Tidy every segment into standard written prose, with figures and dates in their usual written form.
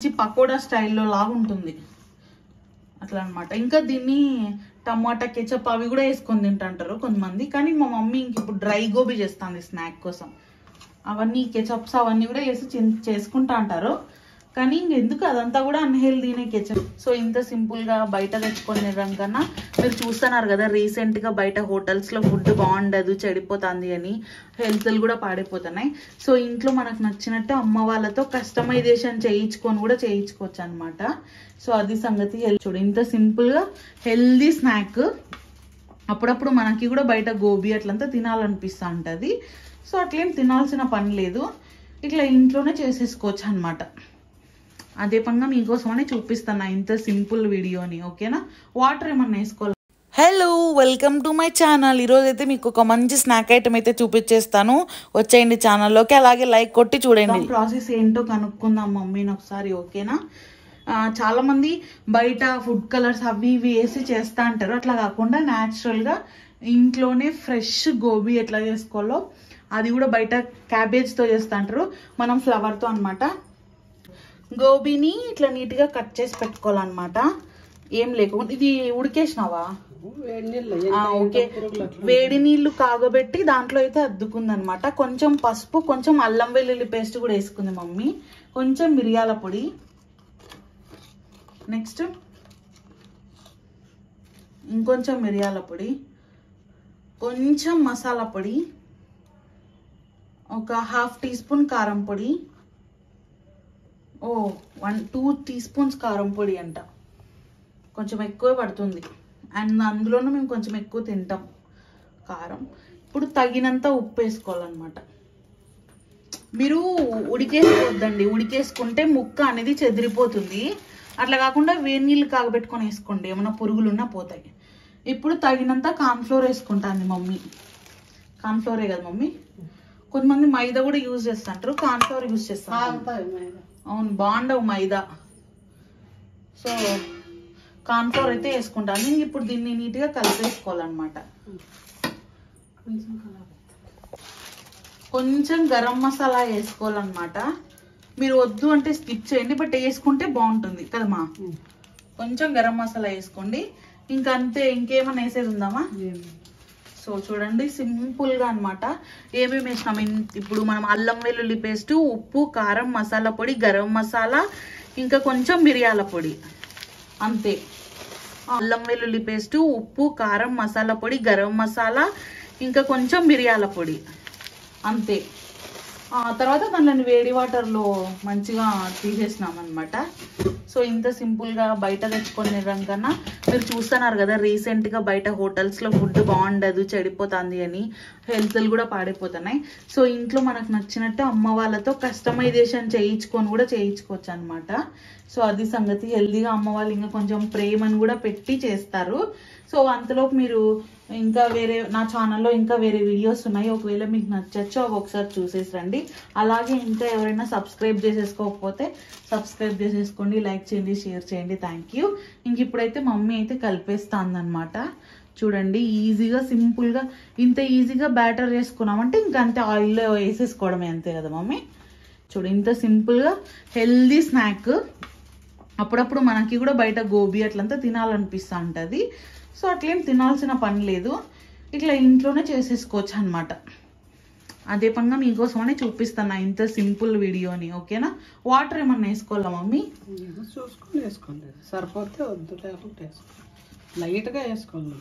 పకోడా స్టైల్లో లాగా ఉంటుంది అట్లా అన్నమాట. ఇంకా దీన్ని టమాటా కెచప్ అవి కూడా వేసుకొని తింటారు కొంతమంది. కానీ మా మమ్మీ ఇంక ఇప్పుడు డ్రై గోబీ చేస్తుంది స్నాక్ కోసం. అవన్నీ కెచప్స్ అవన్నీ కూడా వేసి చేసుకుంటా అంటారు. కానీ ఇంకెందుకు అదంతా కూడా అన్హెల్దీనే కెచప్. సో ఇంత సింపుల్గా బయట తెచ్చుకొని తినడం కన్నా మీరు చూస్తున్నారు కదా రీసెంట్గా బయట హోటల్స్లో ఫుడ్ బాగుండదు, చెడిపోతుంది అని, హెల్త్లు కూడా పాడైపోతున్నాయి. సో ఇంట్లో మనకు నచ్చినట్టు అమ్మ వాళ్ళతో కస్టమైజేషన్ చేయించుకొని కూడా చేయించుకోవచ్చు అనమాట. సో అది సంగతి. చూడు ఇంత సింపుల్గా హెల్దీ స్నాక్. అప్పుడప్పుడు మనకి కూడా బయట గోబీ అట్లంతా తినాలనిపిస్తూ ఉంటుంది. సో అట్లేం తినాల్సిన పని లేదు, ఇట్లా ఇంట్లోనే చేసేసుకోవచ్చు అనమాట. అదే పనిగా మీకోసమని చూపిస్తాను ఇంత సింపుల్ వీడియోని. ఓకేనా? వాటర్ ఏమన్నా వేసుకోవాలి. Hello, welcome to my channel. ఈరోజు అయితే మీకు ఒక మంచి స్నాక్ ఐటమ్ అయితే చూపించేస్తాను. వచ్చేయండి ఛానల్లోకి, అలాగే లైక్ కొట్టి చూడండి. ప్రాసెస్ ఏంటో కనుక్కుందాం మమ్మీని ఒకసారి. ఓకేనా? చాలా మంది బయట ఫుడ్ కలర్స్ అవి ఇవి వేసి చేస్తా అంటారు. అట్లా కాకుండా న్యాచురల్గా ఇంట్లోనే ఫ్రెష్ గోబీ ఎట్లా చేసుకోవాలో అది కూడా బయట క్యాబేజ్తో చేస్తా అంటారు, మనం ఫ్లవర్తో అనమాట. గోబీని ఇట్లా నీట్గా కట్ చేసి పెట్టుకోవాలన్నమాట. ఏం లేకుండా ఇది ఉడికేసినావా? ఓకే, వేడి నీళ్లు కాగబెట్టి దాంట్లో అయితే అద్దుకుందనమాట. కొంచెం పసుపు, కొంచెం అల్లం వెల్లుల్లి పేస్ట్ కూడా వేసుకుంది మమ్మీ, కొంచెం మిరియాల పొడి, నెక్స్ట్ ఇంకొంచెం మిరియాల పొడి, కొంచెం మసాలా పొడి, ఒక 1/2 టీ స్పూన్ కారం పొడి, 2 టీ స్పూన్స్ కారం పొడి అంట. కొంచెం ఎక్కువ పడుతుంది, అండ్ అందులోనూ మేము కొంచెం ఎక్కువ తింటాం కారం. ఇప్పుడు తగినంత ఉప్పు వేసుకోవాలన్నమాట. మీరు ఉడికేసుకోవద్దండి, ఉడికేసుకుంటే ముక్క అనేది చెదిరిపోతుంది. అట్లా కాకుండా వేడి నీళ్ళు కాగబెట్టుకొని వేసుకోండి, ఏమైనా పురుగులున్నా పోతాయి. ఇప్పుడు తగినంత కార్న్ఫ్లోర్ వేసుకుంటాను మమ్మీ. కార్న్ఫ్లోరే కదా మమ్మీ? కొంతమంది మైదా కూడా యూజ్ చేస్తుంటారు, కార్న్ఫ్లోర్ యూజ్ చేస్తాను. అవును, బాగుండవు మైదా. సో కార్న్ఫ్లోర్ అయితే వేసుకుంటాను. ఇప్పుడు దీన్ని నీట్గా కలిపేసుకోవాలన్నమాట. కొంచెం గరం మసాలా వేసుకోవాలన్నమాట. మీరు వద్దు అంటే స్కిప్ చేయండి, బట్ వేసుకుంటే బాగుంటుంది కదమ్మా. కొంచెం గరం మసాలా వేసుకోండి, ఇంకా అంతే. ఇంకేమైనా వేసేది ఉందామా? సో చూడండి సింపుల్గా అనమాట. ఏమేమి వేసినాం ఇప్పుడు మనం? అల్లం వెల్లుల్లి పేస్ట్, ఉప్పు, కారం, మసాలా పొడి, గరం మసాలా, ఇంకా కొంచెం మిరియాల పొడి, అంతే. అల్లం వెల్లుల్లి పేస్ట్, ఉప్పు, కారం, మసాలా పొడి, గరం మసాలా, ఇంకా కొంచెం మిరియాల పొడి, అంతే. తర్వాత దానిని వేడి వాటర్లో మంచిగా తీసేసినాం అనమాట. సో ఇంత సింపుల్గా బయట తెచ్చుకొని తినడం కన్నా మీరు చూస్తున్నారు కదా రీసెంట్గా బయట హోటల్స్లో ఫుడ్ బాగుండదు, చెడిపోతుంది అని, హెల్త్లు కూడా పాడైపోతున్నాయి. సో ఇంట్లో మనకు నచ్చినట్టు అమ్మ వాళ్ళతో కస్టమైజేషన్ చేయించుకొని కూడా చేయించుకోవచ్చు అనమాట. సో అది సంగతి. హెల్తీగా అమ్మ వాళ్ళు ఇంకా కొంచెం ప్రేమను కూడా పెట్టి చేస్తారు. సో అంతలోపు మీరు ఇంకా నా ఛానల్లో ఇంకా వేరే వీడియోస్ ఉన్నాయి, ఒకవేళ మీకు నచ్చచ్చో అవి ఒకసారి చూసేసి రండి. అలాగే ఇంకా ఎవరైనా సబ్స్క్రైబ్ చేసేసుకోకపోతే సబ్స్క్రైబ్ చేసేసుకోండి, లైక్ చేయండి, షేర్ చేయండి. Thank you. ఇంక ఇప్పుడైతే మమ్మీ అయితే కలిపేస్తాందనమాట. చూడండి ఈజీగా సింపుల్గా ఇంత ఈజీగా బ్యాటర్ చేసుకున్నామంటే ఇంకా అంతే, ఆయిల్లో వేసేసుకోవడమే, అంతే కదా మమ్మీ. చూడు ఇంత సింపుల్గా హెల్దీ స్నాక్. అప్పుడప్పుడు మనకి కూడా బయట గోబీ అట్లంతా తినాలనిపిస్తూ ఉంటుంది. సో అట్లేం తినాల్సిన పని లేదు, ఇట్లా ఇంట్లోనే చేసేసుకోవచ్చు అనమాట. అదే పనిగా మీకోసమని చూపిస్తాను ఇంత సింపుల్ వీడియోని. ఓకేనా? వాటర్ ఏమన్నా వేసుకోవాలా మమ్మీ? చూసుకొని వేసుకోండి, సరిపోతే వద్దు, లేకుంటే లైట్గా వేసుకోండి.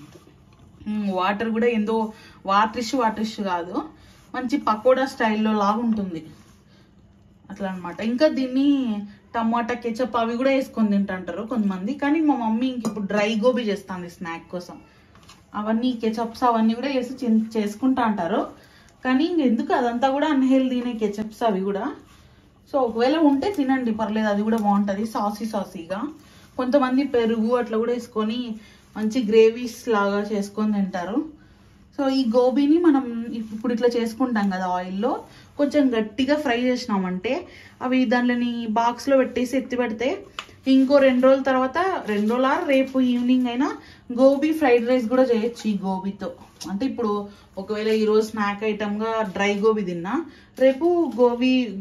వాటర్ కూడా ఏందో వాటరిష్ కాదు, మంచి పకోడా స్టైల్లో లాగా ఉంటుంది అట్లా అనమాట. ఇంకా దీన్ని టమాటా కెచప్ అవి కూడా వేసుకొని తింటారు కొంతమంది. కానీ మా మమ్మీ ఇంక ఇప్పుడు డ్రై గోబీ చేస్తుంది స్నాక్ కోసం. అవన్నీ కెచప్స్ అవన్నీ కూడా వేసి చేసుకుంటా అంటారు. కానీ ఇంకెందుకు అదంతా కూడా అన్హెల్దీనే కెచప్స్ అవి కూడా. సో ఒకవేళ ఉంటే తినండి, పర్లేదు, అది కూడా బాగుంటుంది సాసీగా. కొంతమంది పెరుగు అట్లా కూడా వేసుకొని మంచి గ్రేవీస్ లాగా చేసుకొని తింటారు. సో ఈ గోబీని మనం ఇప్పుడు ఇట్లా చేసుకుంటాం కదా ఆయిల్లో, కొంచెం గట్టిగా ఫ్రై చేసినామంటే అవి దానిని బాక్స్లో పెట్టేసి ఎత్తి పెడితే ఇంకో 2 రోజుల తర్వాత, 2 రోజుల రేపు ఈవినింగ్ అయినా గోబీ ఫ్రైడ్ రైస్ కూడా చేయొచ్చు ఈ గోబీతో. అంటే ఇప్పుడు ఒకవేళ ఈరోజు స్నాక్ ఐటమ్గా డ్రై గోబీ తిన్నా, రేపు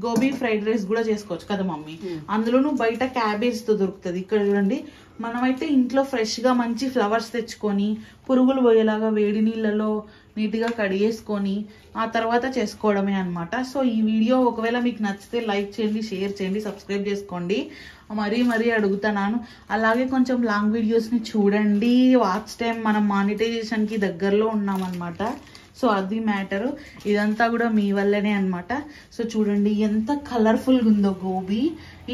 గోబీ ఫ్రైడ్ రైస్ కూడా చేసుకోవచ్చు కదా మమ్మీ. అందులోనూ బయట క్యాబేజ్తో దొరుకుతుంది. ఇక్కడ చూడండి, మనమైతే ఇంట్లో ఫ్రెష్గా మంచి ఫ్లవర్స్ తెచ్చుకొని పురుగులు పోయేలాగా వేడి నీళ్ళలో నీట్గా కడిగేసుకొని ఆ తర్వాత చేసుకోవడమే అనమాట. సో ఈ వీడియో ఒకవేళ మీకు నచ్చితే లైక్ చేయండి, షేర్ చేయండి, సబ్స్క్రైబ్ చేసుకోండి. మరీ అడుగుతున్నాను. అలాగే కొంచెం లాంగ్ వీడియోస్ని చూడండి. వాచ్ టైం మనం మానిటైజేషన్కి దగ్గరలో ఉన్నామన్నమాట. సో అది మ్యాటరు. ఇదంతా కూడా మీ వల్లనే అనమాట. సో చూడండి ఎంత కలర్ఫుల్గా ఉందో గోబీ.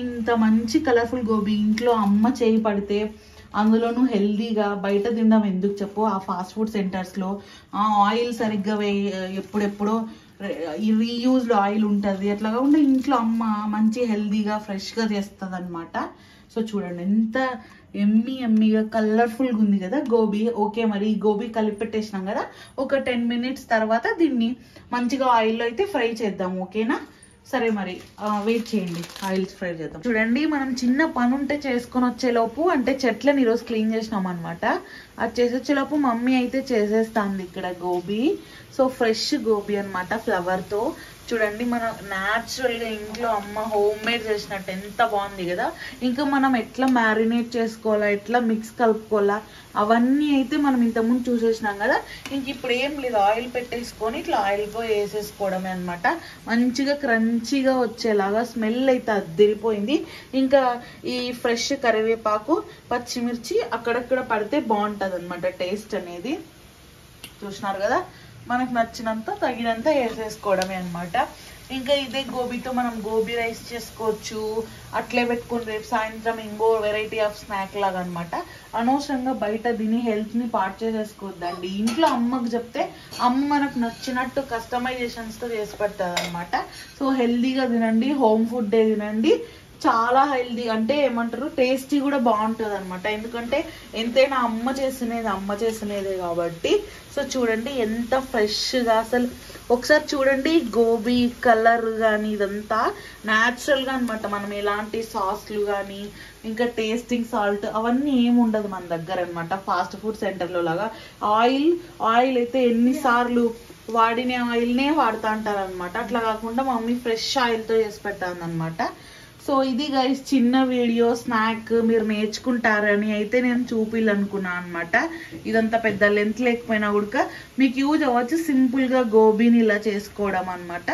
ఇంత మంచి కలర్ఫుల్ గోబీ ఇంట్లో అమ్మ చేయి పడితే, అందులోనూ హెల్దీగా. బయట తినడం ఎందుకు చెప్పు, ఆ ఫాస్ట్ ఫుడ్ సెంటర్స్లో ఆయిల్ సరిగ్గా ఎప్పుడెప్పుడో రీయూజ్డ్ ఆయిల్ ఉంటుంది. అట్లాగా ఉండే ఇంట్లో అమ్మ మంచి హెల్దీగా ఫ్రెష్గా చేస్తుంది అనమాట. సో చూడండి ఎంత ఎమ్మీగా కలర్ఫుల్గా ఉంది కదా గోబీ. ఓకే, మరి ఈ గోబీ కలిపి పెట్టేసినాం కదా, ఒక 10 minutes తర్వాత దీన్ని మంచిగా ఆయిల్లో అయితే ఫ్రై చేద్దాం. ఓకేనా? సరే మరి వెయిట్ చేయండి, ఆయిల్ ఫ్రై చేద్దాం. చూడండి, మనం చిన్న పని ఉంటే చేసుకొని వచ్చేలోపు, అంటే చెట్లను ఈరోజు క్లీన్ చేసినాం అనమాట. అది చేసొచ్చేలోపు మమ్మీ అయితే చేసేస్తాంది ఇక్కడ గోబీ. సో ఫ్రెష్ గోబీ అనమాట, ఫ్లవర్తో. చూడండి, మనం న్యాచురల్గా ఇంట్లో అమ్మ హోమ్ మేడ్ చేసినట్టు ఎంత బాగుంది కదా. ఇంకా మనం ఎట్లా మ్యారినేట్ చేసుకోవాలా, ఎట్లా మిక్స్ కలుపుకోవాలా, అవన్నీ అయితే మనం ఇంతకుముందు చూసేసినాం కదా. ఇంక ఇప్పుడు ఏం లేదు, ఆయిల్ పెట్టేసుకొని ఇట్లా ఆయిల్తో వేసేసుకోవడమే అనమాట. మంచిగా క్రంచీగా వచ్చేలాగా స్మెల్ అయితే అద్దరిపోయింది. ఇంకా ఈ ఫ్రెష్ కరివేపాకు, పచ్చిమిర్చి అక్కడక్కడ పడితే బాగుంటుంది అనమాట టేస్ట్ అనేది. చూసినారు కదా, మనకు నచ్చినంత తగినంత వేసేసుకోవడమే అనమాట. ఇంకా ఇదే గోబీతో మనం గోబీ రైస్ చేసుకోవచ్చు. అట్లే పెట్టుకుని రేపు సాయంత్రం ఇంకో వెరైటీ ఆఫ్ స్నాక్ లాగా అనమాట. అనవసరంగా బయట తిని హెల్త్ని పాడు చేసేసుకోవద్దండి. ఇంట్లో అమ్మకు చెప్తే అమ్మ మనకు నచ్చినట్టు కస్టమైజేషన్స్తో చేసి పెడతాది అనమాట. సో హెల్తీగా తినండి, హోమ్ ఫుడ్ తినండి. చాలా హెల్దీ, అంటే ఏమంటారు, టేస్టీ కూడా బాగుంటుంది అనమాట. ఎందుకంటే ఎంతైనా అమ్మ చేసినదే కాబట్టి. సో చూడండి ఎంత ఫ్రెష్గా, అసలు ఒకసారి చూడండి గోబీ కలర్ కానీ ఇదంతా న్యాచురల్గా అనమాట. మనం ఎలాంటి సాస్లు కానీ ఇంకా టేస్టింగ్ సాల్ట్ అవన్నీ ఏమి ఉండదు మన దగ్గర అనమాట. ఫాస్ట్ ఫుడ్ సెంటర్లో లాగా ఆయిల్ అయితే ఎన్నిసార్లు వాడిన ఆయిల్నే వాడుతూ అంటారు అనమాట. అట్లా కాకుండా మమ్మీ ఫ్రెష్ ఆయిల్తో చేసి పెట్టాను అనమాట. సో ఇది గైస్ చిన్న వీడియో స్నాక్, మీరు నేర్చుకుంటారని అయితే నేను చూపిల్లనుకున్నాను అనమాట. ఇదంతా పెద్ద లెంత్ లేకపోయినా కూడా మీకు యూజ్ అవ్వచ్చు, సింపుల్గా గోబీని ఇలా చేసుకోవడం అనమాట.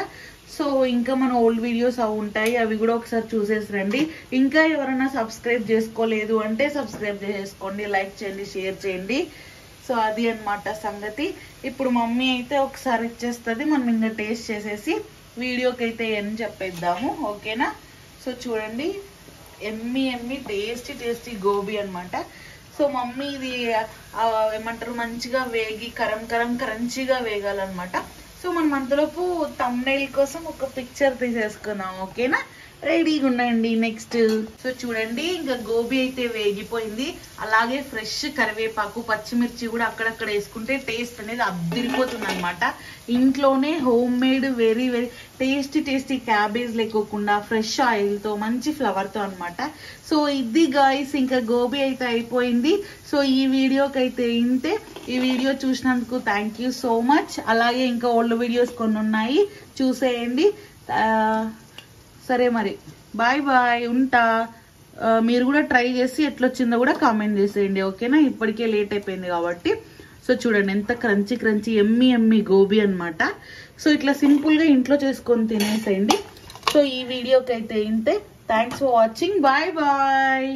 సో ఇంకా మన ఓల్డ్ వీడియోస్ అవి ఉంటాయి, అవి కూడా ఒకసారి చూసేసి రండి. ఇంకా ఎవరైనా సబ్స్క్రైబ్ చేసుకోలేదు అంటే సబ్స్క్రైబ్ చేసుకోండి, లైక్ చేయండి, షేర్ చేయండి. సో అది అనమాట సంగతి. ఇప్పుడు మమ్మీ అయితే ఒకసారి ఇచ్చేస్తుంది, మనం ఇంకా టేస్ట్ చేసేసి వీడియోకి అయితే ఏం చెప్పేద్దాము. ఓకేనా? సో చూడండి, ఎమ్మి టేస్టీ గోబీ అనమాట. సో మమ్మీ ఇది ఏమంటారు, మంచిగా వేగి క్రంచీగా వేగాలన్నమాట. సో మనం అంతలోపు థంబ్నెయిల్ కోసం ఒక పిక్చర్ తీసేసుకుందాం. ఓకేనా? రెడీగా ఉండండి. నెక్స్ట్ సో చూడండి, ఇంకా గోబీ అయితే వేగిపోయింది. అలాగే ఫ్రెష్ కరివేపాకు, పచ్చిమిర్చి కూడా అక్కడక్కడ వేసుకుంటే టేస్ట్ అనేది అద్దరిపోతుంది అనమాట. ఇంట్లోనే home made very tasty cabbage లేకోకుండా ఫ్రెష్ ఆయిల్తో మంచి ఫ్లవర్తో అనమాట. సో ఇది గాయ్స్, ఇంకా గోబీ అయితే అయిపోయింది. సో ఈ వీడియోకి అయితే ఇంతే. ఈ వీడియో చూసినందుకు థ్యాంక్ యూ సో మచ్. అలాగే ఇంకా ఓల్డ్ వీడియోస్ కొన్ని ఉన్నాయి, చూసేయండి. సరే మరి, బాయ్, ఉంటా. మీరు కూడా ట్రై చేసి ఎట్లొచ్చిందో కూడా కామెంట్ చేసేయండి. ఓకేనా? ఇప్పటికే లేట్ అయిపోయింది కాబట్టి. సో చూడండి ఎంత క్రంచీ ఎమ్మి గోబీ అనమాట. సో ఇట్లా సింపుల్గా ఇంట్లో చేసుకొని తినేసేయండి. సో ఈ వీడియోకి అయితే ఇంతే. Thanks for watching. బాయ్.